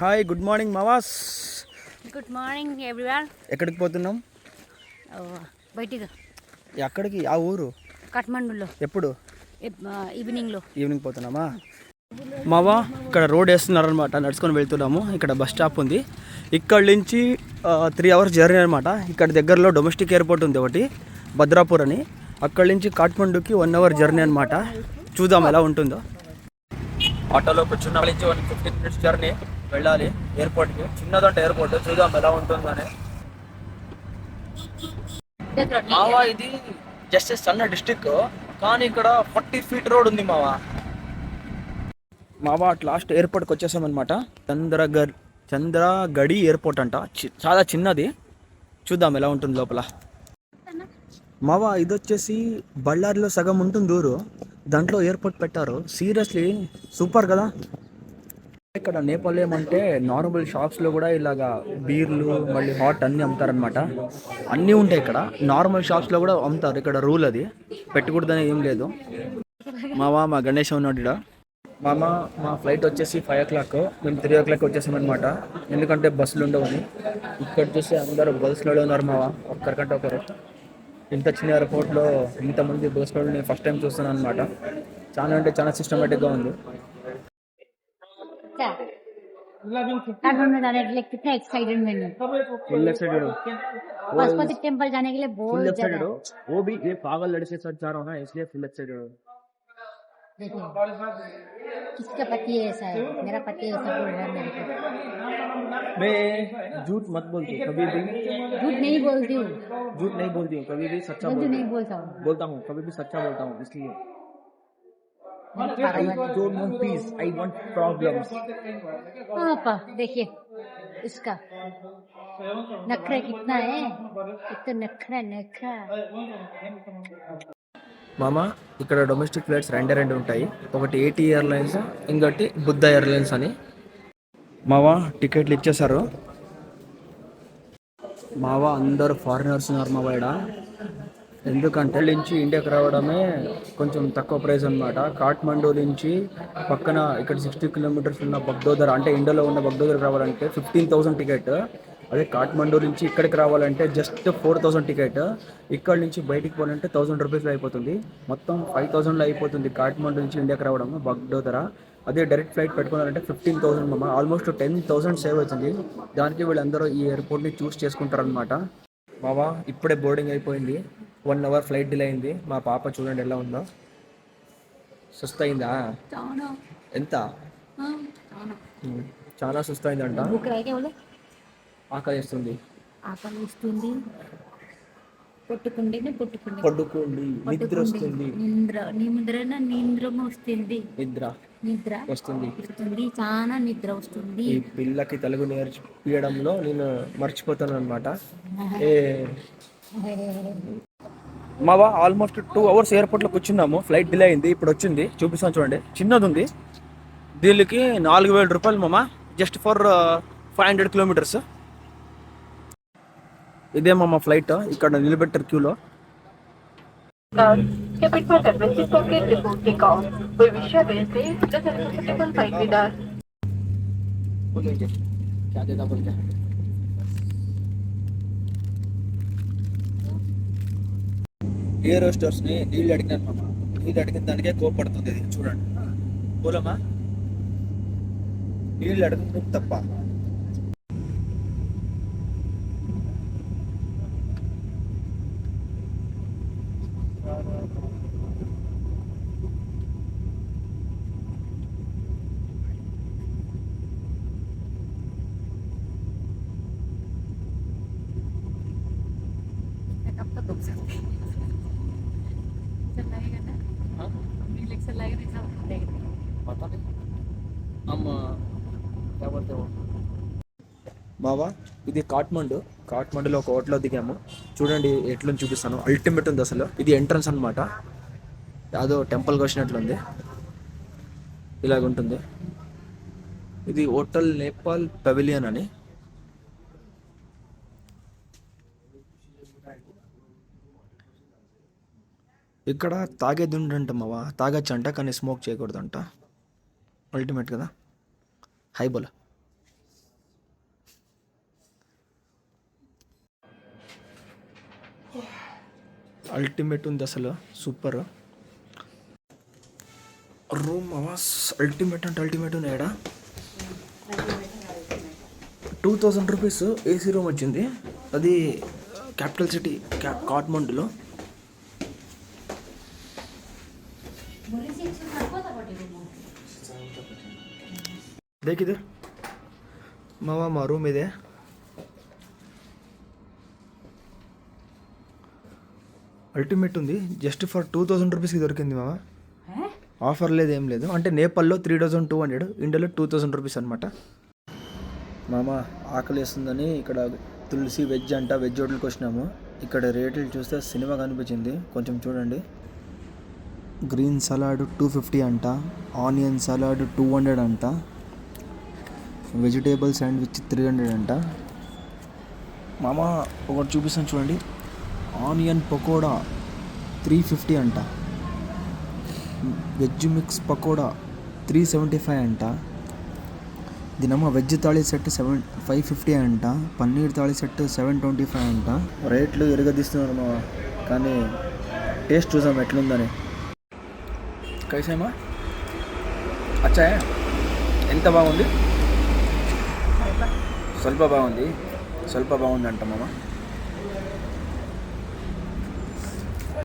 Hi, good morning మావాస్. Good morning everyone. ఎక్కడికి పోతున్నాం? బయటికి. ఎక్కడికి? ఆ ఊరు కాఠ్మండూలో. ఎప్పుడు? ఈవినింగ్ పోతున్నామా? మావా, ఇక్కడ రోడ్ వేస్తున్నారనమాట. నడుచుకొని వెళ్తున్నాము. ఇక్కడ బస్ స్టాప్ ఉంది. ఇక్కడ నుంచి 3 hours జర్నీ అనమాట. ఇక్కడ దగ్గరలో డొమెస్టిక్ ఎయిర్పోర్ట్ ఉంది ఒకటి, భద్రాపూర్ అని. అక్కడి నుంచి కాఠ్మండూకి 1 hour జర్నీ అనమాట. చూద్దాం ఎలా ఉంటుందో. ఆటోలో కూర్చున్న నుంచి 15 minutes జర్నీ వెళ్ళాలి ఎయిర్పోర్ట్కి. చిన్నదంటే ఎయిర్పోర్ట్, చూద్దాం ఎలా ఉంటుందని. మావా, ఇది జస్ట్ సన్న డిస్టిక్, కానీ ఇక్కడ 40 feet రోడ్ ఉంది మావా. అట్ లాస్ట్ ఎయిర్పోర్ట్కి వచ్చేసామన్నమాట. చంద్రగడి ఎయిర్పోర్ట్ అంట. చాలా చిన్నది. చూద్దాం ఎలా ఉంటుంది లోపల. మావా, ఇది వచ్చేసి బళ్ళారిలో సగం ఉంటుంది ఊరు, దాంట్లో ఎయిర్పోర్ట్ పెట్టారు. సీరియస్లీ సూపర్ కదా. ఇక్కడ నేపాల్ ఏమంటే నార్మల్ షాప్స్లో కూడా ఇలాగా బీర్లు మళ్ళీ హాట్ అన్నీ అమ్ముతారనమాట. అన్నీ ఉంటాయి ఇక్కడ. నార్మల్ షాప్స్లో కూడా అమ్ముతారు. ఇక్కడ రూల్ అది, పెట్టకూడదని ఏం లేదు. మా గణేష్ ఉన్నాడు ఇక్కడ. మా ఫ్లైట్ వచ్చేసి 5 o'clock. మేము 3 o'clock వచ్చేసామన్నమాట. ఎందుకంటే బస్సులు ఉండవని. ఇక్కడ చూస్తే అందరూ బస్సులో ఉన్నారు మావా, ఒక్కరికంటే ఒకరు. ఇంత చిన్న ఎయిర్పోర్ట్లో ఇంతమంది బస్సులో నేను ఫస్ట్ టైం చూస్తున్నాను అనమాట. చాలా అంటే చాలా సిస్టమేటిక్గా ఉంది. कितना एक्साइटेड मैंने फुल एक्साइटेड हो? पशुपति टेम्पल जाने के लिए बहुत एक्साइटेड हो? वो भी ये पागल लड़के के साथ जा रहा हूँ ना, इसलिए फुल एक्साइटेड हो. देखिए किसका पति ऐसा है, मेरा पति ऐसा बोल रहा है मेरे को. मैं झूठ मत बोलती हूँ कभी भी. झूठ नहीं बोलती हूँ. झूठ नहीं बोलती हूँ कभी भी, सच्चा नहीं बोलता हूँ कभी भी सच्चा बोलता हूँ. इसलिए I don't want peace, I want problems. पापा देखिए इसका नखरा कितना है, इतना नखरा. మామా, ఇక్కడ డొమెస్టిక్ ఫ్లైట్స్ రెండు ఉంటాయి. ఒకటి ఏటీ ఎయిర్లైన్స్, ఇంకోటి బుద్ధ ఎయిర్లైన్స్ అని. మావా, టికెట్లు ఇచ్చేసారు. మావా, అందరు ఫారినర్స్ ఉన్నారు మావా ఇక్కడ. ఎందుకంటే నుంచి ఇండియాకి రావడమే కొంచెం తక్కువ ప్రైస్ అనమాట. కాఠ్మండూ నుంచి పక్కన ఇక్కడ 60 kilometers ఉన్న బగ్డోదర్, అంటే ఇండియాలో ఉన్న బగ్డోదర్కి రావాలంటే 15,000 టికెట్. అదే కాఠ్మండూ నుంచి ఇక్కడికి రావాలంటే జస్ట్ 4,000 టికెట్. ఇక్కడ నుంచి బయటికి పోవాలంటే 1,000 రూపీస్లో అయిపోతుంది. మొత్తం 5,000లో అయిపోతుంది కాఠ్మండూ నుంచి ఇండియాకి రావడం బగ్డోదర. అదే డైరెక్ట్ ఫ్లైట్ పెట్టుకోవాలంటే 15,000 మామ. ఆల్మోస్ట్ 10,000 సేవ్ అవుతుంది. దానికి వీళ్ళందరూ ఈ ఎయిర్పోర్ట్ని చూస్ చేసుకుంటారనమాట. మావా, ఇప్పుడే బోర్డింగ్ అయిపోయింది. 1 hour ఫ్లైట్ డిలే అయింది. మా పాప చూడండి ఎలా ఉందో. సుస్థ అయిందా? ఎంత? చాలా సుస్థ అయిందంట. ఆకలిస్తుంది. పట్టుకోండి నిద్ర వస్తుంది. నిద్ర వస్తుంది. చాలా నిద్ర వస్తుంది. ఈ పిల్లకి తెలుగు నేర్పియడంలో నేను మర్చిపోతాను అనమాట. మావా, ఆల్మోస్ట్ 2 hours ఎయిర్పోర్ట్లో కూర్చున్నాము. ఫ్లైట్ డిలే అయింది. ఇప్పుడు వచ్చింది, చూపిస్తాను చూడండి. చిన్నది ఉంది. దీనికి 4,000 రూపాయలు మామ, జస్ట్ ఫర్ 500 kilometers. ఇదే మా ఫ్లైట్. ఇక్కడ నిలబెట్టారు క్యూలో. ఎయిర్ హోస్టర్స్ ని నీళ్ళు అడిగినాను మామ. నీళ్ళు అడిగిన దానికే కోపడుతుంది. ఇది చూడండి. పోలమ్మా, నీళ్ళు అడుగుతుంది తప్ప. బావా, ఇది కాఠ్మండూలో ఒక హోటల్లో దిగాము. చూడండి ఎట్లా చూపిస్తాను. అల్టిమేట్ ఉంది అసలు. ఇది ఎంట్రన్స్ అనమాట. అదో టెంపుల్కి వచ్చినట్లుంది. ఇలాగుంటుంది. ఇది హోటల్ నేపాల్ పెవిలియన్ అని. ఇక్కడ తాగేది ఉండంట మావా. తాగొచ్చంట కానీ స్మోక్ చేయకూడదంట. అల్టిమేట్ కదా. హై బోలా. అల్టిమేట్ ఉంది అసలు, సూపర్ రూమ్ అవాస్. అల్టిమేట్ అంటే అల్టిమేట్ ఉన్నాయడా. 2000 రూపీస్ ఏసీ రూమ్ వచ్చింది. అది క్యాపిటల్ సిటీ కాట్మండులో. దేక్ ఇద్దరు మా రూమ్ ఇదే. అల్టిమేట్ ఉంది. జస్ట్ ఫర్ 2000 రూపీస్కి దొరికింది మామ. ఆఫర్ లేదు, ఏం లేదు. అంటే నేపాల్లో 3200, ఇండియాలో 2000 రూపీస్ అనమాట. మామ ఆకలి వేస్తుందని ఇక్కడ తులసి వెజ్ అంట, వెజ్ హోటల్కి వచ్చినాము. ఇక్కడ రేట్లు చూస్తే సినిమా కనిపించింది, కొంచెం చూడండి. గ్రీన్ సలాడ్ 250 అంట, ఆనియన్ సలాడ్ 200 అంట, వెజిటేబుల్ శాండ్విచ్ 300 అంట. మామ ఒకటి చూపిస్తాను చూడండి, ఆనియన్ పకోడా 350 అంట, వెజ్ మిక్స్ పకోడా 375 అంట. దీనమ్మ వెజ్ థాళీ సెట్ 550 అంట, పన్నీర్ థాళీ సెట్ 725 అంట. రేట్లు ఎరగదీస్తున్నారు మా, కానీ టేస్ట్ చూసాం ఎట్లుందని. కైసేమా అచ్చాయా, ఎంత బాగుంది. స్వల్ప బాగుంది అంట మామ.